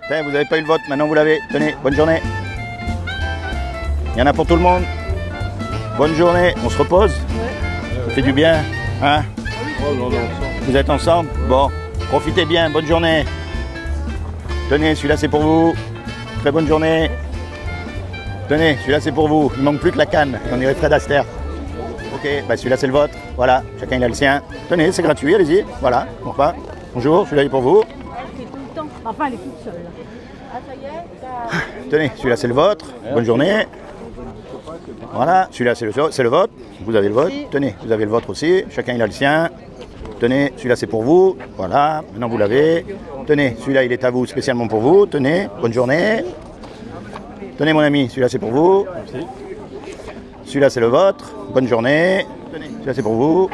Tiens, vous n'avez pas eu le vote, maintenant vous l'avez. Tenez, bonne journée. Il y en a pour tout le monde. Bonne journée, on se repose. Ça fait du bien, hein? Vous êtes ensemble? Bon, profitez bien, bonne journée. Tenez, celui-là c'est pour vous. Très bonne journée. Tenez, celui-là c'est pour vous. Il manque plus que la canne et on irait Fred Astaire. Ok, bah celui-là c'est le vôtre. Voilà, chacun il a le sien. Tenez, c'est gratuit, allez-y. Voilà, bon repas. Bonjour, celui-là est pour vous. Elle fait tout le temps. Enfin, elle est toute seule. Ah, ça y est, Tenez, celui-là c'est le vôtre. Bonne journée. Voilà, celui-là c'est le vôtre. Vous avez le vôtre. Tenez, vous avez le vôtre aussi. Chacun il a le sien. Tenez, celui-là c'est pour vous. Voilà, maintenant vous l'avez. Tenez, celui-là il est à vous spécialement pour vous. Tenez, bonne journée. Tenez mon ami, celui-là c'est pour vous. Celui-là c'est le vôtre. Bonne journée. Tenez, celui-là c'est pour vous.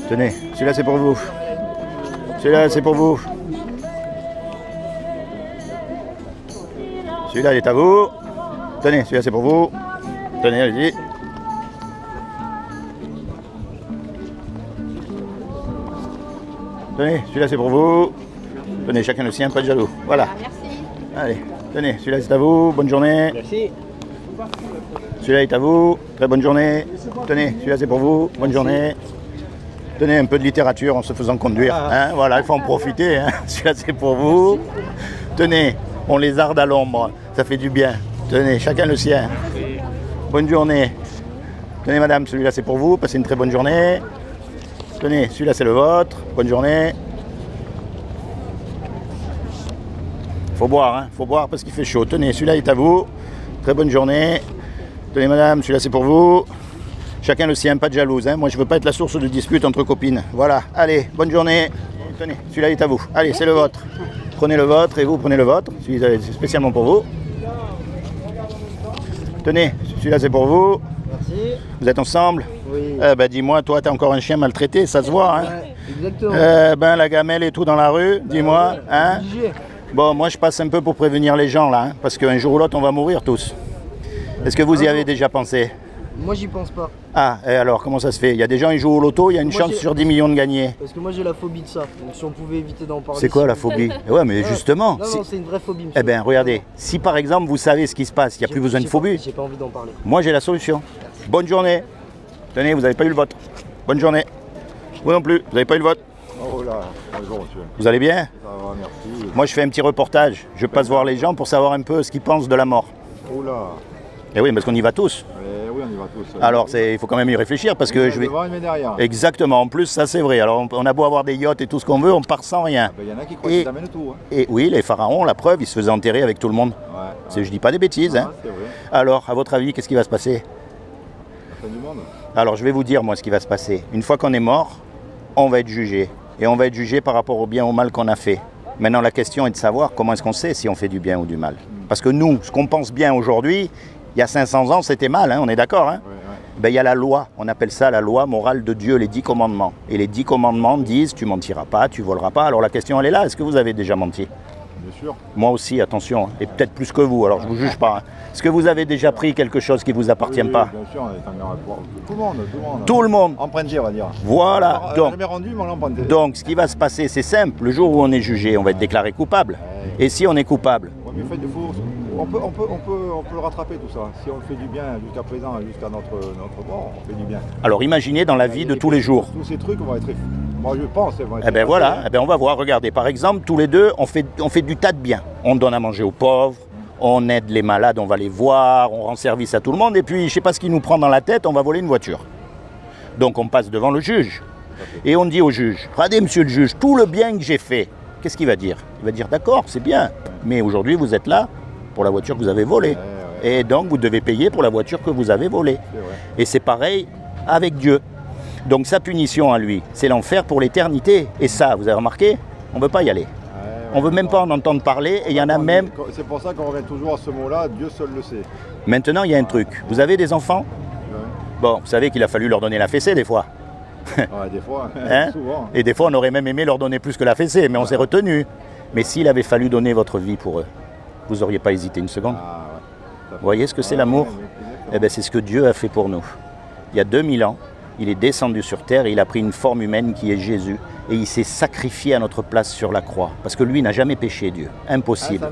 Tenez, celui-là c'est pour vous. Celui-là c'est pour vous. Celui-là il est à vous. Tenez, celui-là c'est pour vous. Tenez, allez-y. Tenez, celui-là c'est pour vous. Tenez, chacun le sien, pas de jaloux. Voilà. merci. Allez, tenez, celui-là c'est à vous. Bonne journée. Merci. Celui-là est à vous. Très bonne journée. Tenez, celui-là c'est pour vous. Bonne journée. Tenez, un peu de littérature en se faisant conduire. Hein, voilà, il faut en profiter. Hein. Celui-là c'est pour vous. Tenez, on les arde à l'ombre. Ça fait du bien. Tenez, chacun le sien. Bonne journée. Tenez madame, celui-là c'est pour vous. Passez une très bonne journée. Tenez, celui-là c'est le vôtre. Bonne journée. Faut boire, hein. Faut boire parce qu'il fait chaud. Tenez, celui-là est à vous. Très bonne journée. Tenez madame, celui-là c'est pour vous. Chacun le sien, pas de jalouse. Hein. Moi je veux pas être la source de dispute entre copines. Voilà, allez, bonne journée. Tenez, celui-là est à vous. Allez, c'est le vôtre. Prenez le vôtre et vous prenez le vôtre. Celui-là c'est spécialement pour vous. Tenez, celui-là c'est pour vous. Merci. Vous êtes ensemble? Oui. Bah dis-moi, toi t'as encore un chien maltraité, ça se voit. Hein. Ouais, exactement. Ben la gamelle et tout dans la rue, dis-moi. Hein. Obligé. Bon, moi je passe un peu pour prévenir les gens là, hein, parce qu'un jour ou l'autre on va mourir tous. Est-ce que vous y avez déjà pensé? Moi j'y pense pas. Ah, et alors comment ça se fait? Il y a des gens, ils jouent au loto, il y a une Moi, chance j'ai- sur 10 millions de gagner. Parce que moi j'ai la phobie de ça. Donc si on pouvait éviter d'en parler. C'est quoi la phobie? Ouais, mais Ouais. justement. Non, si- non, c'est une vraie phobie. monsieur. Eh bien, regardez, si par exemple vous savez ce qui se passe, il n'y a J'ai- plus besoin de j'ai pas- phobie. J'ai pas envie d'en parler. Moi j'ai la solution. Bonne journée. Tenez, vous n'avez pas eu le vote. Bonne journée. Vous non plus, vous n'avez pas eu le vote. Oh là, bonjour monsieur. Vous allez bien? Ça va, merci. Moi je fais un petit reportage. Je passe voir les gens pour savoir un peu ce qu'ils pensent de la mort. Oh là, Et oui, parce qu'on y va tous. oui on y va tous. Alors il faut quand même y réfléchir parce que je vais... Devant et derrière. Exactement, en plus ça c'est vrai. Alors on a beau avoir des yachts et tout ce qu'on veut, on part sans rien. Il y en a qui croient Et- qu'ils amènent tout. Hein. Et oui, les pharaons, la preuve, ils se faisaient enterrer avec tout le monde. Ouais, Je dis pas des bêtises. Hein. c'est vrai. Alors, à votre avis, qu'est-ce qui va se passer? La fin du monde. Alors, je vais vous dire, moi, ce qui va se passer. Une fois qu'on est mort, on va être jugé. Et on va être jugé par rapport au bien ou au mal qu'on a fait. Maintenant, la question est de savoir comment est-ce qu'on sait si on fait du bien ou du mal. Parce que nous, ce qu'on pense bien aujourd'hui, il y a 500 ans, c'était mal, hein, on est d'accord, hein? Ouais, ouais. Ben, il y a la loi, on appelle ça la loi morale de Dieu, les 10 commandements. Et les 10 commandements disent, tu mentiras pas, tu voleras pas. Alors la question, elle est là, est-ce que vous avez déjà menti? Bien sûr. Moi aussi, attention, et peut-être plus que vous, alors je vous juge pas. Hein. Est-ce que vous avez déjà pris quelque chose qui vous appartient Oui, pas? Bien sûr, on est en garde pour tout le monde. Tout le monde. Tout le monde. Emprunté, on va dire. Voilà. Alors, Donc, jamais rendu, mais on l'a emprunté. donc, ce qui va se passer, c'est simple. Le jour où on est jugé, on va être déclaré coupable. Ouais. Et si on est coupable, Ouais, mais faites de faux. On peut le rattraper tout ça. Si on fait du bien jusqu'à présent, jusqu'à notre mort, on fait du bien. alors imaginez dans la vie de tous les jours. Tous ces trucs vont être. Moi je pense. Vont être Eh bien effacés, voilà, hein. eh ben, on va voir. Regardez, par exemple, tous les deux, on fait du tas de bien. On donne à manger aux pauvres, on aide les malades, on va les voir, on rend service à tout le monde. Et puis, je ne sais pas ce qui nous prend dans la tête, on va voler une voiture. Donc on passe devant le juge. Et on dit au juge, regardez monsieur le juge, tout le bien que j'ai fait, qu'est-ce qu'il va dire? Il va dire, d'accord, c'est bien, mais aujourd'hui vous êtes là pour la voiture que vous avez volée. Et donc vous devez payer pour la voiture que vous avez volée. C'est vrai. Et c'est pareil avec Dieu. Donc sa punition à lui, c'est l'enfer pour l'éternité. Et ça, vous avez remarqué, on ne veut pas y aller. On ne veut même pas en entendre parler, et il y en a même... C'est pour ça qu'on revient toujours à ce mot-là, Dieu seul le sait. Maintenant, il y a un truc. Vous avez des enfants? Ouais. Bon, vous savez qu'il a fallu leur donner la fessée des fois. Ouais, des fois, Hein? souvent. Et des fois, on aurait même aimé leur donner plus que la fessée, mais on s'est retenu. Mais s'il avait fallu donner votre vie pour eux, vous n'auriez pas hésité une seconde. Ah, ouais. Vous voyez ce que c'est l'amour? Eh bien, c'est ce que Dieu a fait pour nous. Il y a 2000 ans, Il est descendu sur terre et il a pris une forme humaine qui est Jésus. Et il s'est sacrifié à notre place sur la croix. Parce que lui n'a jamais péché Dieu. Impossible.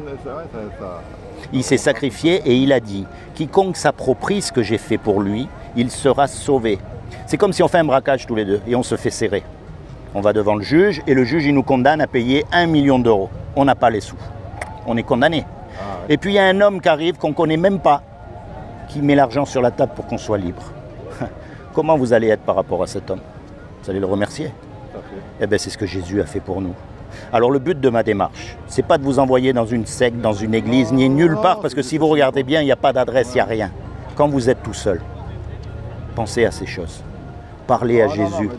Il s'est sacrifié et il a dit, quiconque s'approprie ce que j'ai fait pour lui, il sera sauvé. C'est comme si on fait un braquage tous les deux et on se fait serrer. On va devant le juge et le juge il nous condamne à payer 1 million d'euros. On n'a pas les sous. On est condamné. Et puis il y a un homme qui arrive qu'on ne connaît même pas, qui met l'argent sur la table pour qu'on soit libre. Comment vous allez être par rapport à cet homme? Vous allez le remercier? Eh bien c'est ce que Jésus a fait pour nous. Alors le but de ma démarche, c'est pas de vous envoyer dans une secte, dans une église, ni nulle part, parce que si vous regardez bien, il n'y a pas d'adresse, il n'y a rien. Quand vous êtes tout seul, pensez à ces choses. Parlez à Jésus.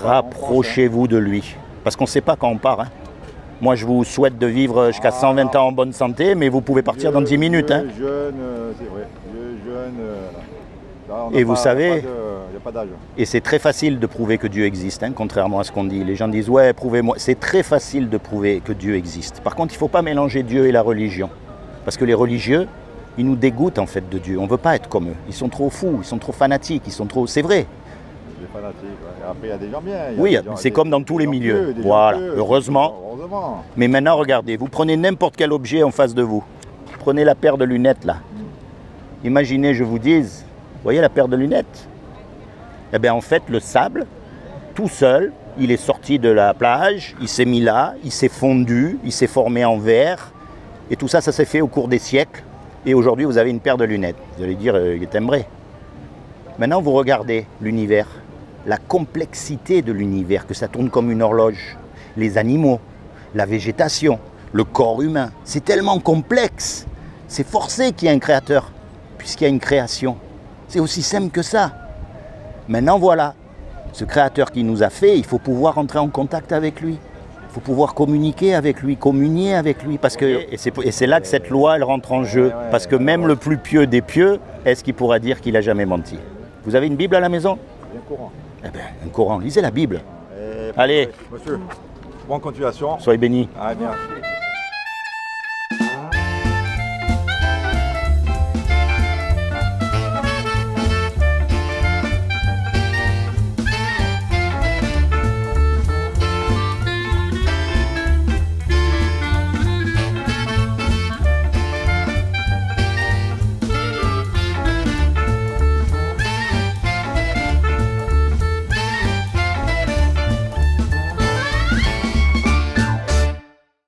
Rapprochez-vous de lui. Parce qu'on ne sait pas quand on part. Hein. Moi, je vous souhaite de vivre jusqu'à 120 ans en bonne santé, mais vous pouvez partir dans 10 minutes. Hein. Jeune, c'est vrai. Jeune, et vous savez, il n'y a pas d'âge. Et c'est très facile de prouver que Dieu existe, hein, contrairement à ce qu'on dit. Les gens disent, ouais, prouvez-moi. C'est très facile de prouver que Dieu existe. Par contre, il ne faut pas mélanger Dieu et la religion. Parce que les religieux, ils nous dégoûtent en fait de Dieu. On ne veut pas être comme eux. Ils sont trop fous, ils sont trop fanatiques, ils sont trop... C'est vrai. Des fanatiques, ouais. Après, il y a des gens bien. Oui, c'est comme dans tous les milieux. Voilà, heureusement. Mais maintenant, regardez, vous prenez n'importe quel objet en face de vous. Prenez la paire de lunettes, là. Imaginez, je vous dise, vous voyez la paire de lunettes? Eh bien, en fait, le sable, tout seul, il est sorti de la plage, il s'est mis là, il s'est fondu, il s'est formé en verre. Et tout ça, ça s'est fait au cours des siècles. Et aujourd'hui, vous avez une paire de lunettes. Vous allez dire, il est timbré. Maintenant, vous regardez l'univers, la complexité de l'univers, que ça tourne comme une horloge. Les animaux, la végétation, le corps humain. C'est tellement complexe. C'est forcé qu'il y ait un créateur, puisqu'il y a une création. C'est aussi simple que ça. Maintenant, voilà, ce créateur qui nous a fait, il faut pouvoir entrer en contact avec lui. Il faut pouvoir communiquer avec lui, communier avec lui. Parce que, et c'est là que cette loi, elle rentre en jeu. Parce que même le plus pieux des pieux, est-ce qu'il pourra dire qu'il n'a jamais menti? Vous avez une Bible à la maison? Un Coran. Eh bien, un Coran. Lisez la Bible. Allez. Monsieur, bonne continuation. Soyez bénis. Ah, bien.